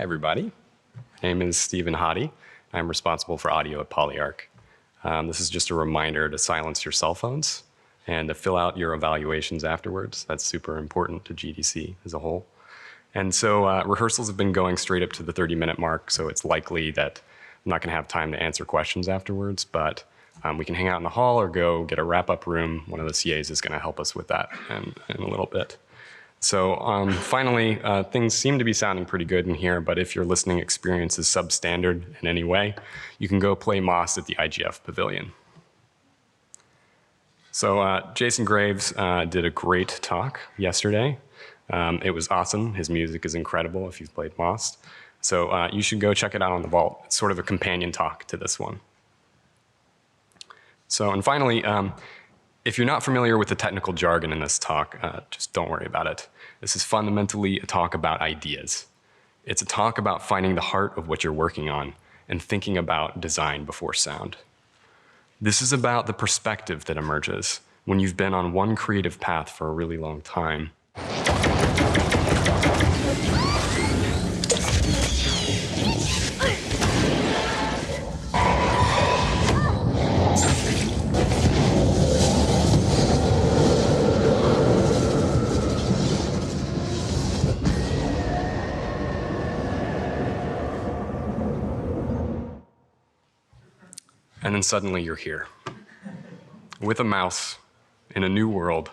everybody. My name is Stephen Hodde. I'm responsible for audio at Polyarc. This is just a reminder to silence your cell phones and to fill out your evaluations afterwards. That's super important to GDC as a whole. And so rehearsals have been going straight up to the 30-minute mark, so it's likely that I'm not going to have time to answer questions afterwards, but we can hang out in the hall or go get a wrap-up room. One of the CAs is going to help us with that in a little bit. So finally, things seem to be sounding pretty good in here, but if your listening experience is substandard in any way, you can go play Moss at the IGF Pavilion. So Jason Graves did a great talk yesterday. It was awesome. His music is incredible if you've played Moss. So you should go check it out on the Vault. It's sort of a companion talk to this one. So, and finally, if you're not familiar with the technical jargon in this talk, just don't worry about it. This is fundamentally a talk about ideas. It's a talk about finding the heart of what you're working on and thinking about design before sound. This is about the perspective that emerges when you've been on one creative path for a really long time. And then suddenly you're here, with a mouse, in a new world,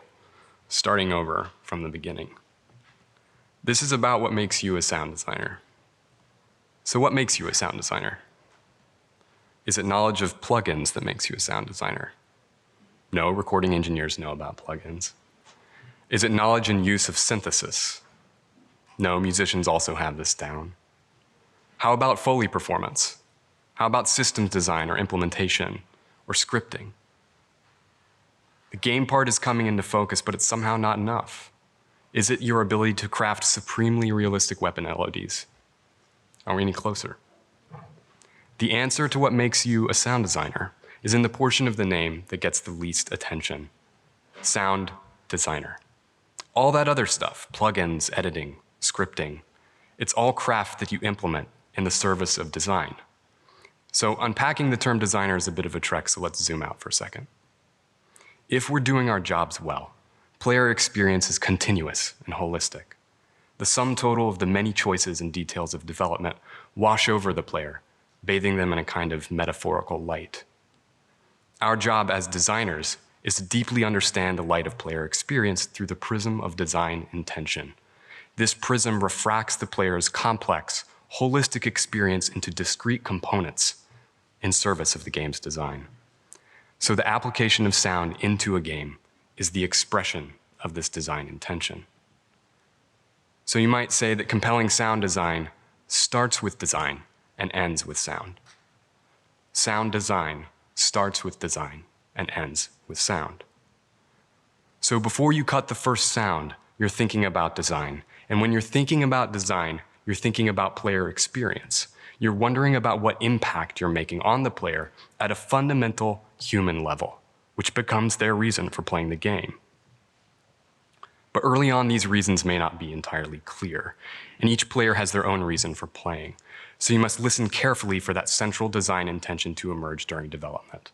starting over from the beginning. This is about what makes you a sound designer. So what makes you a sound designer? Is it knowledge of plugins that makes you a sound designer? No, recording engineers know about plugins. Is it knowledge and use of synthesis? No, musicians also have this down. How about Foley performance? How about systems design or implementation or scripting? The game part is coming into focus, but it's somehow not enough. Is it your ability to craft supremely realistic weapon LODs? Are we any closer? The answer to what makes you a sound designer is in the portion of the name that gets the least attention: sound designer. All that other stuff, plugins, editing, scripting, it's all craft that you implement in the service of design. So unpacking the term designer is a bit of a trek, so let's zoom out for a second. If we're doing our jobs well, player experience is continuous and holistic. The sum total of the many choices and details of development wash over the player, bathing them in a kind of metaphorical light. Our job as designers is to deeply understand the light of player experience through the prism of design intention. This prism refracts the player's complex, holistic experience into discrete components in service of the game's design. So the application of sound into a game is the expression of this design intention. So you might say that compelling sound design starts with design and ends with sound. Sound design starts with design and ends with sound. So before you cut the first sound, you're thinking about design. And when you're thinking about design, you're thinking about player experience. You're wondering about what impact you're making on the player at a fundamental human level, which becomes their reason for playing the game. But early on, these reasons may not be entirely clear, and each player has their own reason for playing. So you must listen carefully for that central design intention to emerge during development.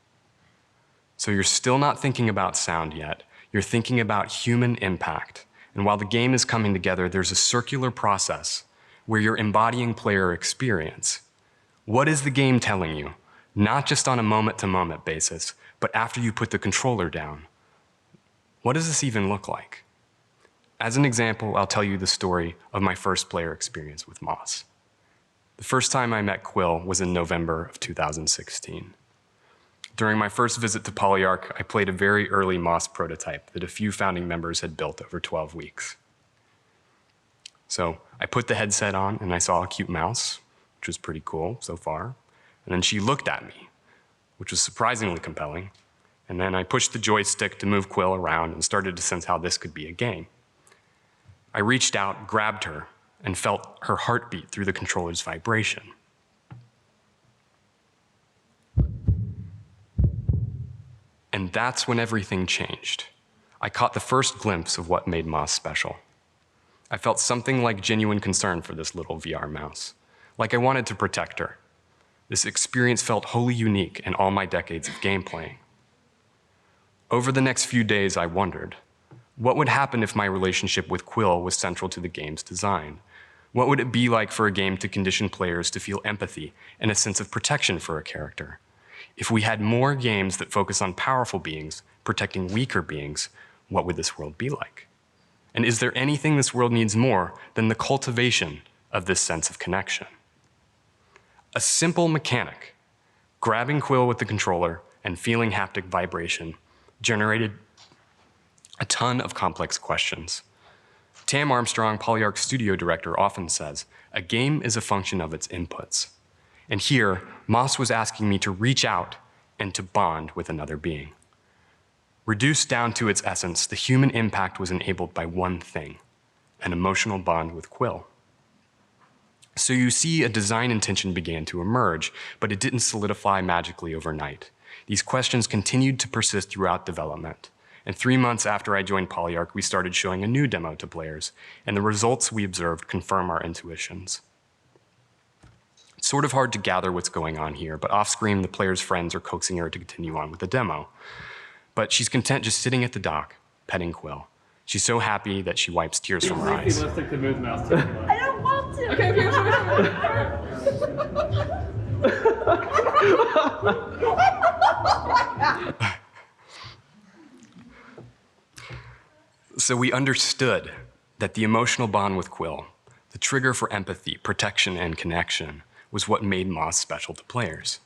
So you're still not thinking about sound yet. You're thinking about human impact. And while the game is coming together, there's a circular process where you're embodying player experience. What is the game telling you? Not just on a moment-to-moment basis, but after you put the controller down. What does this even look like? As an example, I'll tell you the story of my first player experience with Moss. The first time I met Quill was in November of 2016. During my first visit to Polyarc, I played a very early Moss prototype that a few founding members had built over 12 weeks. So I put the headset on and I saw a cute mouse, which was pretty cool so far. And then she looked at me, which was surprisingly compelling. And then I pushed the joystick to move Quill around and started to sense how this could be a game. I reached out, grabbed her, and felt her heartbeat through the controller's vibration. And that's when everything changed. I caught the first glimpse of what made Moss special. I felt something like genuine concern for this little VR mouse. like I wanted to protect her. This experience felt wholly unique in all my decades of game playing. Over the next few days, I wondered, what would happen if my relationship with Quill was central to the game's design? What would it be like for a game to condition players to feel empathy and a sense of protection for a character? If we had more games that focus on powerful beings protecting weaker beings, what would this world be like? And is there anything this world needs more than the cultivation of this sense of connection? A simple mechanic, grabbing Quill with the controller and feeling haptic vibration, generated a ton of complex questions. Tam Armstrong, Polyarc studio director, often says, a game is a function of its inputs. And here, Moss was asking me to reach out and to bond with another being. Reduced down to its essence, the human impact was enabled by one thing, an emotional bond with Quill. So you see, a design intention began to emerge, but it didn't solidify magically overnight. These questions continued to persist throughout development. And 3 months after I joined Polyarc, we started showing a new demo to players, and the results we observed confirm our intuitions. It's sort of hard to gather what's going on here, but off-screen, the player's friends are coaxing her to continue on with the demo. But she's content just sitting at the dock, petting Quill. She's so happy that she wipes tears from her eyes. Realistic to move the mouse to. I don't want to. Okay. So we understood that the emotional bond with Quill, the trigger for empathy, protection, and connection, was what made Moss special to players.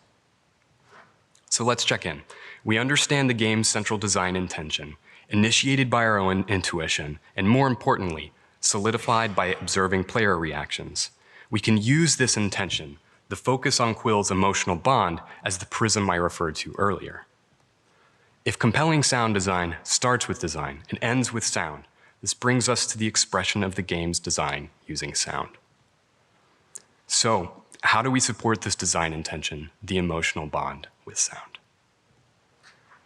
So let's check in. We understand the game's central design intention, initiated by our own intuition, and more importantly, solidified by observing player reactions. We can use this intention, the focus on Quill's emotional bond, as the prism I referred to earlier. If compelling sound design starts with design and ends with sound, this brings us to the expression of the game's design using sound. So, how do we support this design intention, the emotional bond, with sound?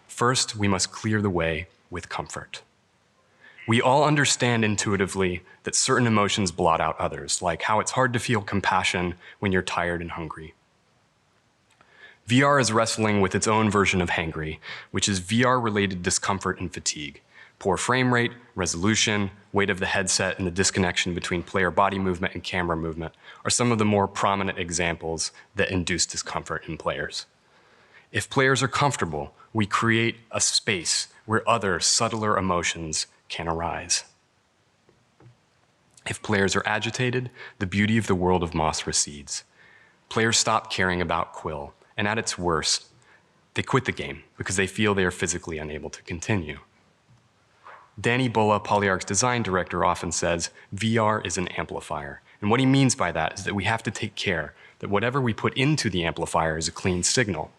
First, we must clear the way with comfort. We all understand intuitively that certain emotions blot out others, like how it's hard to feel compassion when you're tired and hungry. VR is wrestling with its own version of hangry, which is VR-related discomfort and fatigue. Poor frame rate, resolution, weight of the headset, and the disconnection between player body movement and camera movement are some of the more prominent examples that induce discomfort in players. If players are comfortable, we create a space where other, subtler emotions can arise. If players are agitated, the beauty of the world of Moss recedes. Players stop caring about Quill, and at its worst, they quit the game because they feel they are physically unable to continue. Danny Bulla, Polyarc's design director, often says, VR is an amplifier. And what he means by that is that we have to take care that whatever we put into the amplifier is a clean signal.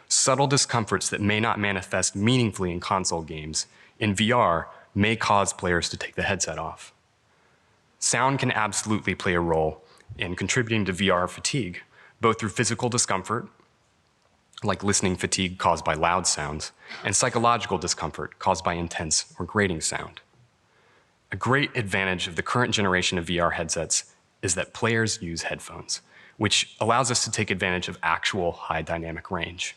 Subtle discomforts that may not manifest meaningfully in console games, in VR, may cause players to take the headset off. Sound can absolutely play a role in contributing to VR fatigue, both through physical discomfort, like listening fatigue caused by loud sounds, and psychological discomfort caused by intense or grating sound. A great advantage of the current generation of VR headsets is that players use headphones, which allows us to take advantage of actual high dynamic range.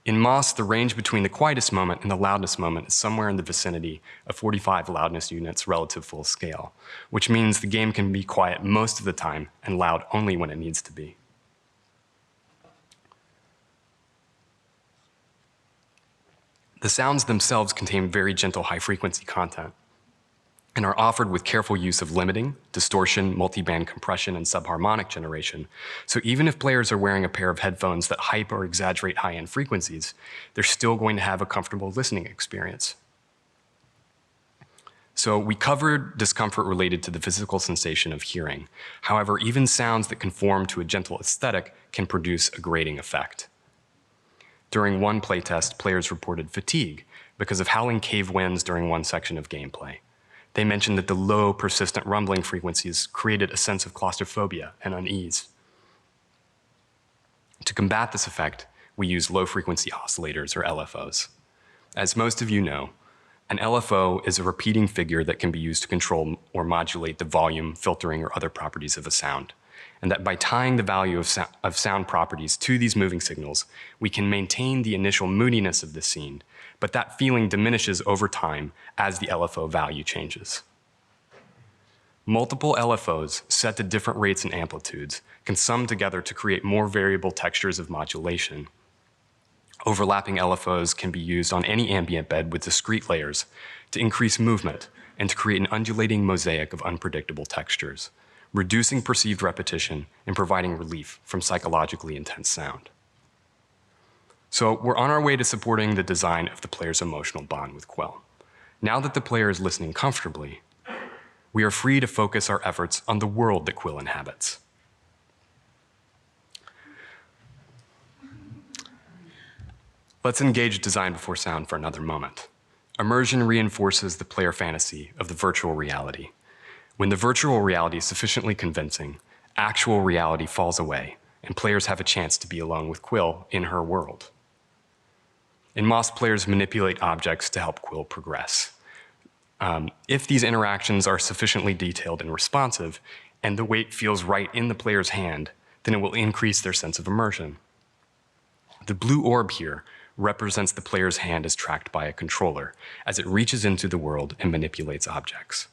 In Moss, the range between the quietest moment and the loudest moment is somewhere in the vicinity of 45 loudness units relative full scale, which means the game can be quiet most of the time and loud only when it needs to be. The sounds themselves contain very gentle high-frequency content and are offered with careful use of limiting, distortion, multiband compression, and subharmonic generation. So even if players are wearing a pair of headphones that hype or exaggerate high-end frequencies, they're still going to have a comfortable listening experience. So we covered discomfort related to the physical sensation of hearing. However, even sounds that conform to a gentle aesthetic can produce a grating effect. During one playtest, players reported fatigue because of howling cave winds during one section of gameplay. They mentioned that the low, persistent rumbling frequencies created a sense of claustrophobia and unease. To combat this effect, we use low-frequency oscillators, or LFOs. As most of you know, An LFO is a repeating figure that can be used to control or modulate the volume, filtering, or other properties of a sound. And that by tying the value of sound properties to these moving signals, we can maintain the initial moodiness of the scene, but that feeling diminishes over time as the LFO value changes. Multiple LFOs set to different rates and amplitudes can sum together to create more variable textures of modulation. Overlapping LFOs can be used on any ambient bed with discrete layers to increase movement and to create an undulating mosaic of unpredictable textures, reducing perceived repetition and providing relief from psychologically intense sound. So we're on our way to supporting the design of the player's emotional bond with Quill. Now that the player is listening comfortably, we are free to focus our efforts on the world that Quill inhabits. Let's engage design before sound for another moment. Immersion reinforces the player fantasy of the virtual reality. When the virtual reality is sufficiently convincing, actual reality falls away, and players have a chance to be alone with Quill in her world. In Moss, players manipulate objects to help Quill progress. If these interactions are sufficiently detailed and responsive, and the weight feels right in the player's hand, then it will increase their sense of immersion. The blue orb here represents the player's hand as tracked by a controller, as it reaches into the world and manipulates objects.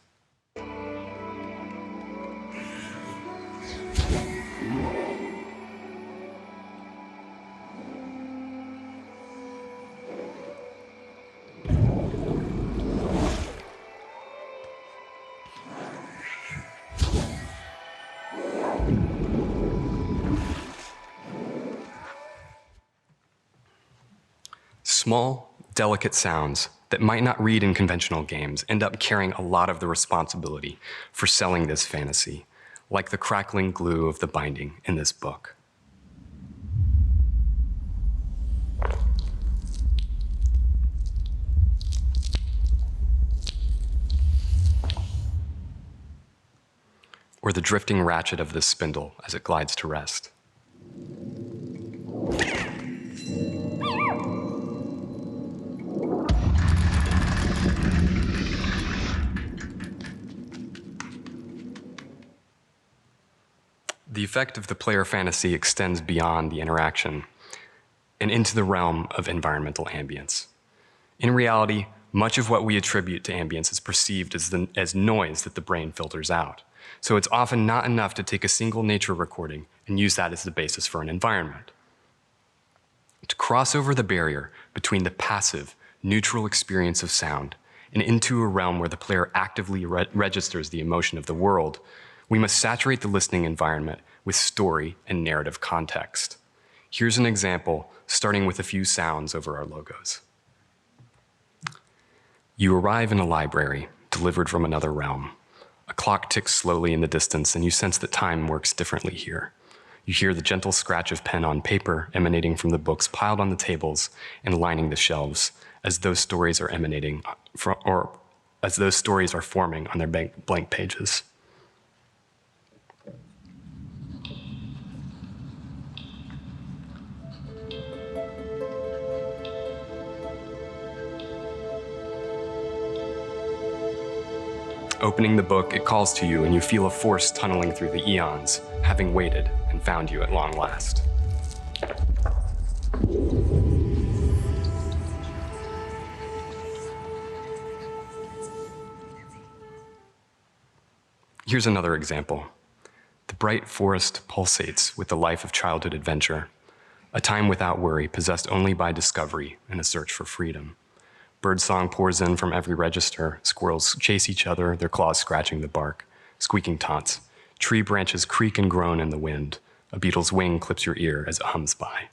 Small, delicate sounds that might not read in conventional games end up carrying a lot of the responsibility for selling this fantasy, like the crackling glue of the binding in this book. Or the drifting ratchet of this spindle as it glides to rest. The effect of the player fantasy extends beyond the interaction and into the realm of environmental ambience. In reality, much of what we attribute to ambience is perceived as noise that the brain filters out. So it's often not enough to take a single nature recording and use that as the basis for an environment. To cross over the barrier between the passive, neutral experience of sound and into a realm where the player actively registers the emotion of the world, we must saturate the listening environment with story and narrative context. Here's an example, starting with a few sounds over our logos. You arrive in a library, delivered from another realm. A clock ticks slowly in the distance, and you sense that time works differently here. You hear the gentle scratch of pen on paper emanating from the books piled on the tables and lining the shelves, as those stories are emanating from, or as those stories are forming on their blank pages. Opening the book, it calls to you, and you feel a force tunneling through the eons, having waited and found you at long last. Here's another example. The bright forest pulsates with the life of childhood adventure, a time without worry, possessed only by discovery and a search for freedom. Birdsong pours in from every register. Squirrels chase each other, their claws scratching the bark, squeaking taunts. Tree branches creak and groan in the wind. A beetle's wing clips your ear as it hums by.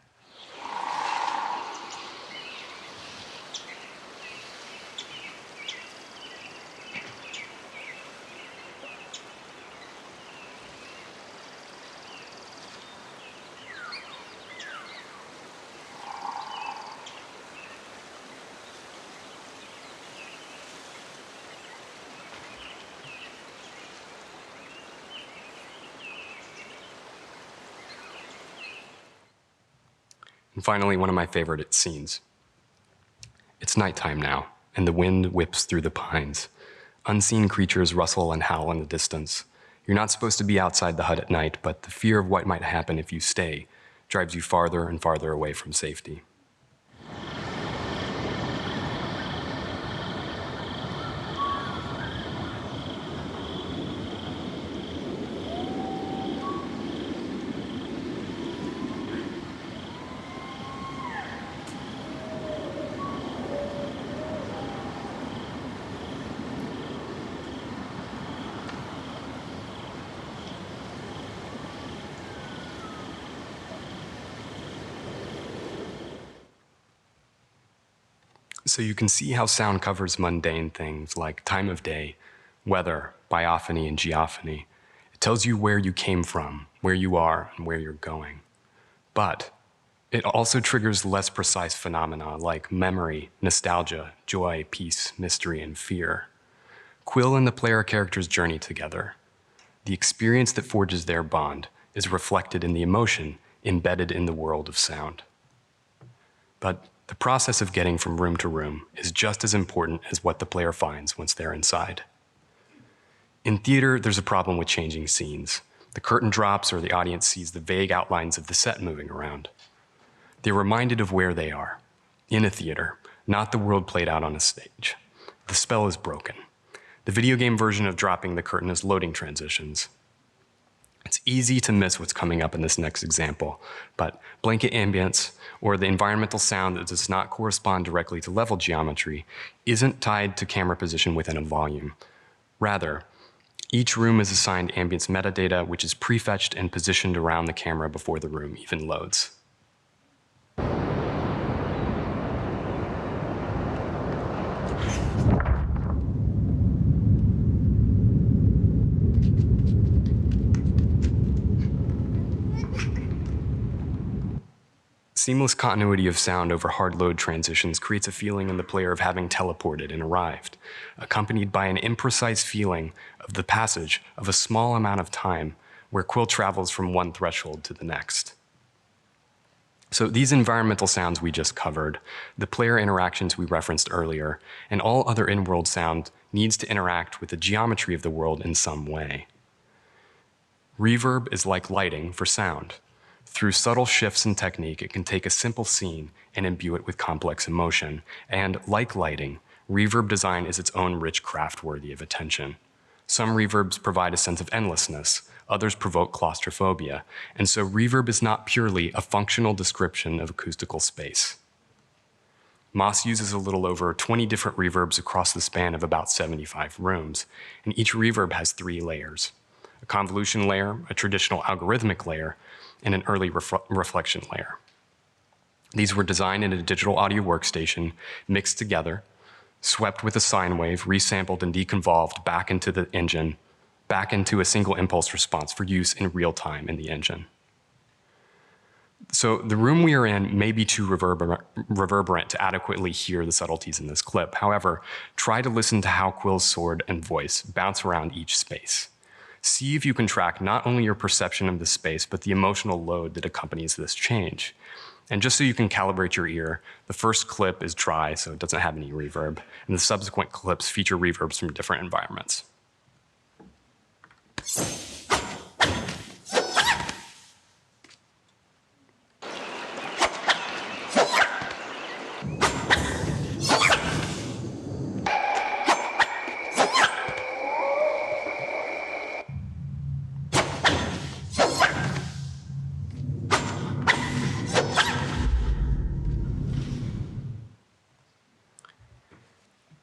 And finally, one of my favorite scenes. It's nighttime now, and the wind whips through the pines. Unseen creatures rustle and howl in the distance. You're not supposed to be outside the hut at night, but the fear of what might happen if you stay drives you farther and farther away from safety. So you can see how sound covers mundane things like time of day, weather, biophony, and geophony. It tells you where you came from, where you are, and where you're going. But it also triggers less precise phenomena like memory, nostalgia, joy, peace, mystery, and fear. Quill and the player characters journey together. The experience that forges their bond is reflected in the emotion embedded in the world of sound. But the process of getting from room to room is just as important as what the player finds once they're inside. In theater, there's a problem with changing scenes. The curtain drops or the audience sees the vague outlines of the set moving around. They're reminded of where they are, in a theater, not the world played out on a stage. The spell is broken. The video game version of dropping the curtain is loading transitions. It's easy to miss what's coming up in this next example, but blanket ambience, or the environmental sound that does not correspond directly to level geometry, isn't tied to camera position within a volume. Rather, each room is assigned ambience metadata, which is prefetched and positioned around the camera before the room even loads. Seamless continuity of sound over hard load transitions creates a feeling in the player of having teleported and arrived, accompanied by an imprecise feeling of the passage of a small amount of time where Quill travels from one threshold to the next. So these environmental sounds we just covered, the player interactions we referenced earlier, and all other in-world sound needs to interact with the geometry of the world in some way. Reverb is like lighting for sound. Through subtle shifts in technique, it can take a simple scene and imbue it with complex emotion. And like lighting, reverb design is its own rich craft worthy of attention. Some reverbs provide a sense of endlessness, others provoke claustrophobia, and so reverb is not purely a functional description of acoustical space. Moss uses a little over 20 different reverbs across the span of about 75 rooms, and each reverb has 3 layers: a convolution layer, a traditional algorithmic layer, and an early reflection layer. These were designed in a digital audio workstation, mixed together, swept with a sine wave, resampled and deconvolved back into the engine, back into a single impulse response for use in real time in the engine. So the room we are in may be too reverberant to adequately hear the subtleties in this clip. However, try to listen to how Quill's sword and voice bounce around each space. See if you can track not only your perception of the space, but the emotional load that accompanies this change. And just so you can calibrate your ear, the first clip is dry, so it doesn't have any reverb, and the subsequent clips feature reverbs from different environments.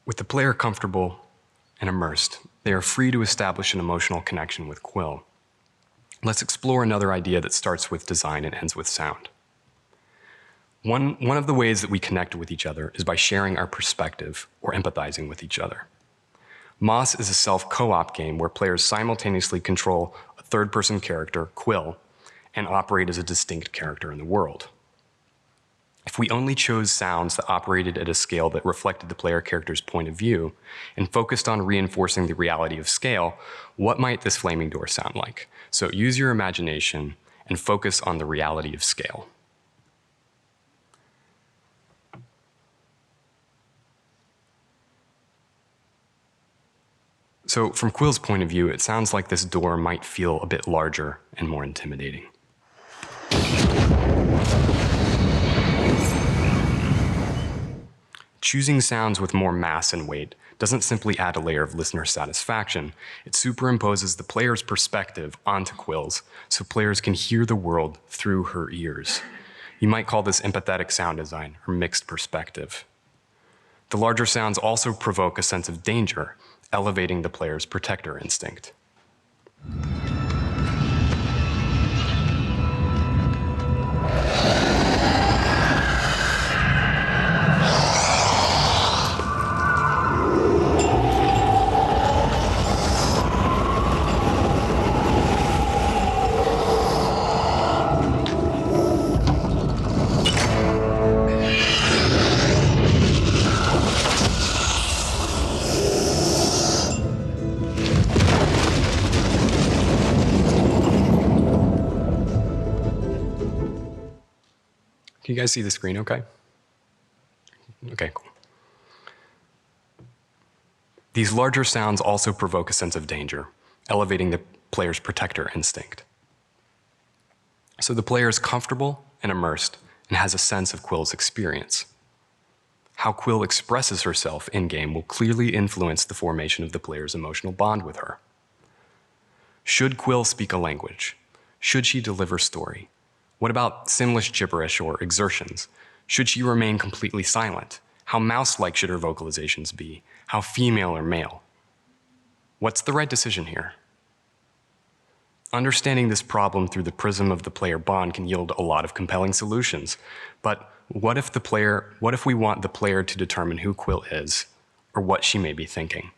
With the player comfortable and immersed, they are free to establish an emotional connection with Quill. Let's explore another idea that starts with design and ends with sound. One of the ways that we connect with each other is by sharing our perspective or empathizing with each other. Moss is a self-co-op game where players simultaneously control a third-person character, Quill, and operate as a distinct character in the world. If we only chose sounds that operated at a scale that reflected the player character's point of view and focused on reinforcing the reality of scale, what might this flaming door sound like? So use your imagination and focus on the reality of scale. So from Quill's point of view, it sounds like this door might feel a bit larger and more intimidating. Choosing sounds with more mass and weight doesn't simply add a layer of listener satisfaction, it superimposes the player's perspective onto Quill's so players can hear the world through her ears. You might call this empathetic sound design or mixed perspective. The larger sounds also provoke a sense of danger, elevating the player's protector instinct. Can you guys see the screen okay? Okay, cool. These larger sounds also provoke a sense of danger, elevating the player's protector instinct. So the player is comfortable and immersed and has a sense of Quill's experience. How Quill expresses herself in-game will clearly influence the formation of the player's emotional bond with her. Should Quill speak a language? Should she deliver story? What about simlish gibberish or exertions? Should she remain completely silent? How mouse-like should her vocalizations be? How female or male? What's the right decision here? Understanding this problem through the prism of the player bond can yield a lot of compelling solutions. But what if we want the player to determine who Quill is or what she may be thinking?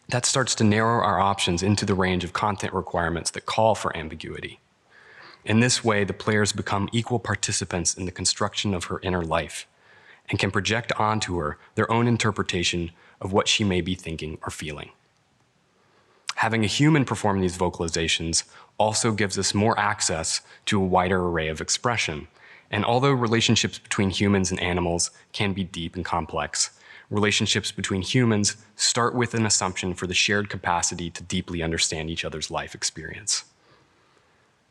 That starts to narrow our options into the range of content requirements that call for ambiguity. In this way, the players become equal participants in the construction of her inner life and can project onto her their own interpretation of what she may be thinking or feeling. Having a human perform these vocalizations also gives us more access to a wider array of expression. And although relationships between humans and animals can be deep and complex, relationships between humans start with an assumption for the shared capacity to deeply understand each other's life experience.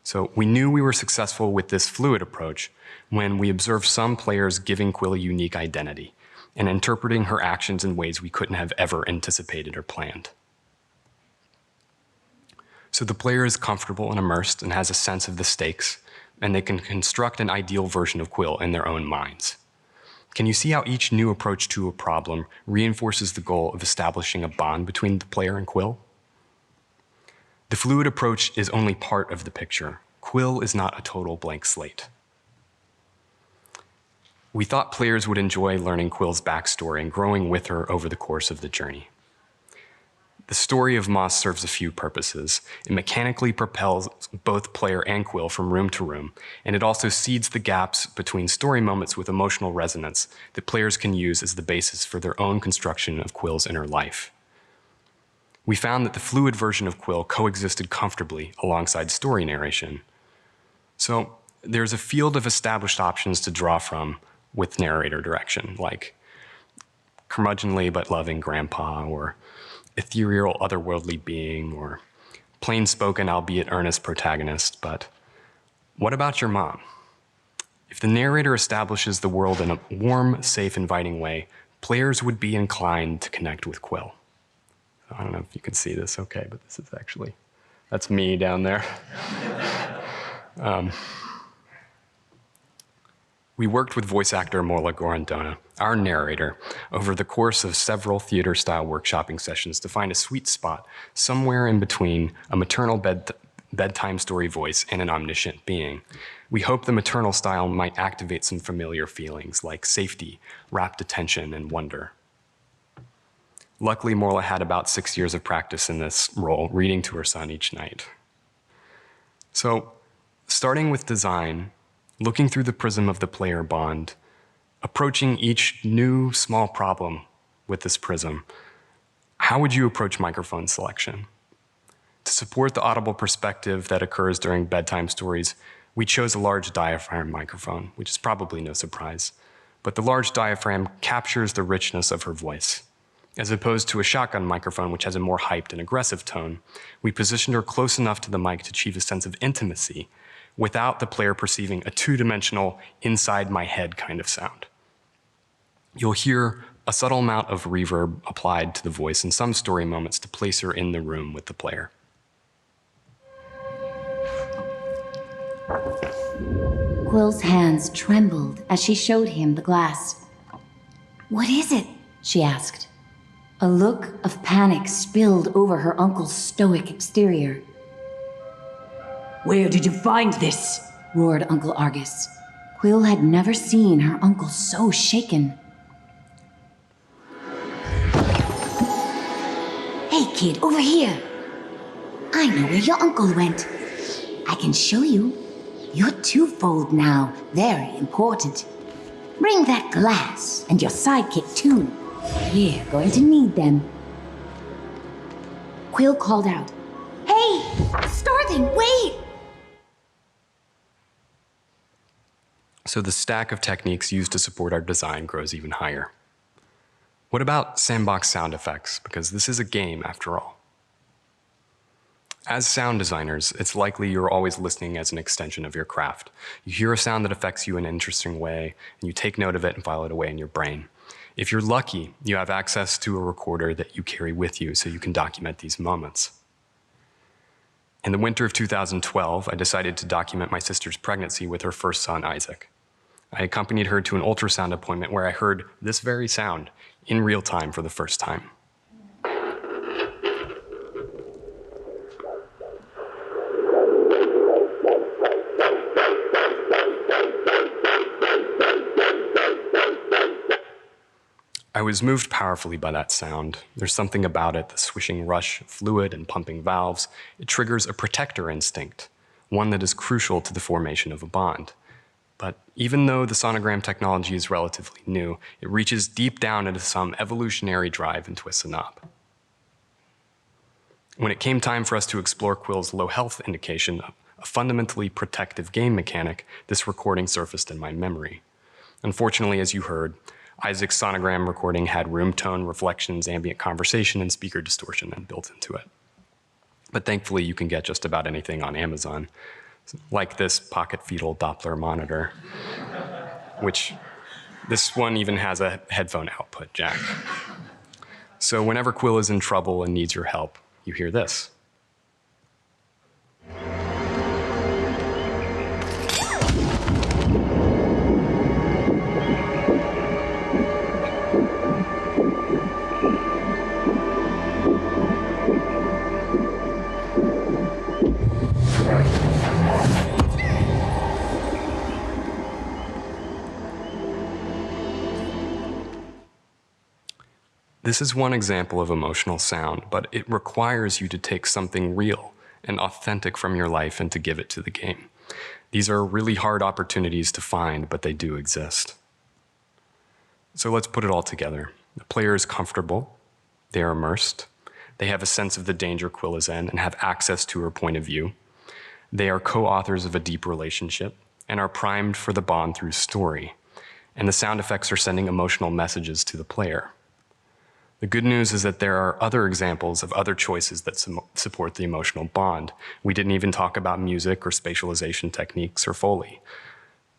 So we knew we were successful with this fluid approach when we observed some players giving Quill a unique identity and interpreting her actions in ways we couldn't have ever anticipated or planned. So the player is comfortable and immersed and has a sense of the stakes, and they can construct an ideal version of Quill in their own minds. Can you see how each new approach to a problem reinforces the goal of establishing a bond between the player and Quill? The fluid approach is only part of the picture. Quill is not a total blank slate. We thought players would enjoy learning Quill's backstory and growing with her over the course of the journey. The story of Moss serves a few purposes. It mechanically propels both player and Quill from room to room, and it also seeds the gaps between story moments with emotional resonance that players can use as the basis for their own construction of Quill's inner life. We found that the fluid version of Quill coexisted comfortably alongside story narration. So there's a field of established options to draw from with narrator direction, like curmudgeonly but loving grandpa, or ethereal otherworldly being, or plain-spoken albeit earnest protagonist. But what about your mom? If the narrator establishes the world in a warm, safe, inviting way, players would be inclined to connect with Quill. I don't know if you can see this okay, but this is actually, that's me down there. We worked with voice actor Mola Gorondona, our narrator, over the course of several theater-style workshopping sessions to find a sweet spot somewhere in between a maternal bedtime story voice and an omniscient being. We hope the maternal style might activate some familiar feelings like safety, rapt attention, and wonder. Luckily, Morla had about 6 years of practice in this role, reading to her son each night. So, starting with design, looking through the prism of the player bond, approaching each new small problem with this prism, how would you approach microphone selection? To support the audible perspective that occurs during bedtime stories, we chose a large diaphragm microphone, which is probably no surprise. But the large diaphragm captures the richness of her voice. As opposed to a shotgun microphone, which has a more hyped and aggressive tone, we positioned her close enough to the mic to achieve a sense of intimacy without the player perceiving a two-dimensional, inside-my-head kind of sound. You'll hear a subtle amount of reverb applied to the voice in some story moments to place her in the room with the player. Quill's hands trembled as she showed him the glass. "What is it?" she asked. A look of panic spilled over her uncle's stoic exterior. "Where did you find this?" roared Uncle Argus. Quill had never seen her uncle so shaken. "Hey kid, over here! I know where your uncle went. I can show you. You're twofold now, very important. Bring that glass and your sidekick too. We're going to need them." Quill called out, "Hey, starting, wait!" So the stack of techniques used to support our design grows even higher. What about sandbox sound effects? Because this is a game after all. As sound designers, it's likely you're always listening as an extension of your craft. You hear a sound that affects you in an interesting way, and you take note of it and file it away in your brain. If you're lucky, you have access to a recorder that you carry with you so you can document these moments. In the winter of 2012, I decided to document my sister's pregnancy with her first son, Isaac. I accompanied her to an ultrasound appointment where I heard this very sound in real time for the first time. I was moved powerfully by that sound. There's something about it, the swishing rush of fluid and pumping valves. It triggers a protector instinct, one that is crucial to the formation of a bond. But even though the sonogram technology is relatively new, it reaches deep down into some evolutionary drive and twists a knob. When it came time for us to explore Quill's low health indication, a fundamentally protective game mechanic, this recording surfaced in my memory. Unfortunately, as you heard, Isaac's sonogram recording had room tone, reflections, ambient conversation, and speaker distortion built into it. But thankfully, you can get just about anything on Amazon, like this pocket fetal Doppler monitor, which this one even has a headphone output jack. So whenever Quill is in trouble and needs your help, you hear this. This is one example of emotional sound, but it requires you to take something real and authentic from your life and to give it to the game. These are really hard opportunities to find, but they do exist. So let's put it all together. The player is comfortable, they are immersed, they have a sense of the danger Quill is in and have access to her point of view. They are co-authors of a deep relationship and are primed for the bond through story. And the sound effects are sending emotional messages to the player. The good news is that there are other examples of other choices that support the emotional bond. We didn't even talk about music or spatialization techniques or Foley.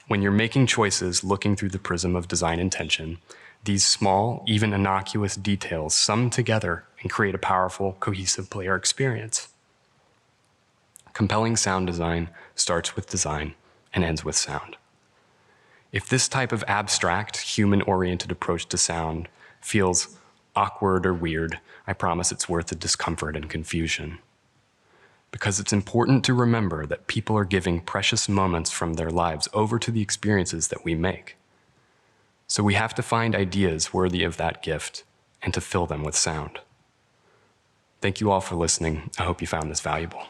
When you're making choices looking through the prism of design intention, these small, even innocuous details sum together and create a powerful, cohesive player experience. Compelling sound design starts with design and ends with sound. If this type of abstract, human-oriented approach to sound feels awkward or weird, I promise it's worth the discomfort and confusion. Because it's important to remember that people are giving precious moments from their lives over to the experiences that we make. So we have to find ideas worthy of that gift and to fill them with sound. Thank you all for listening. I hope you found this valuable.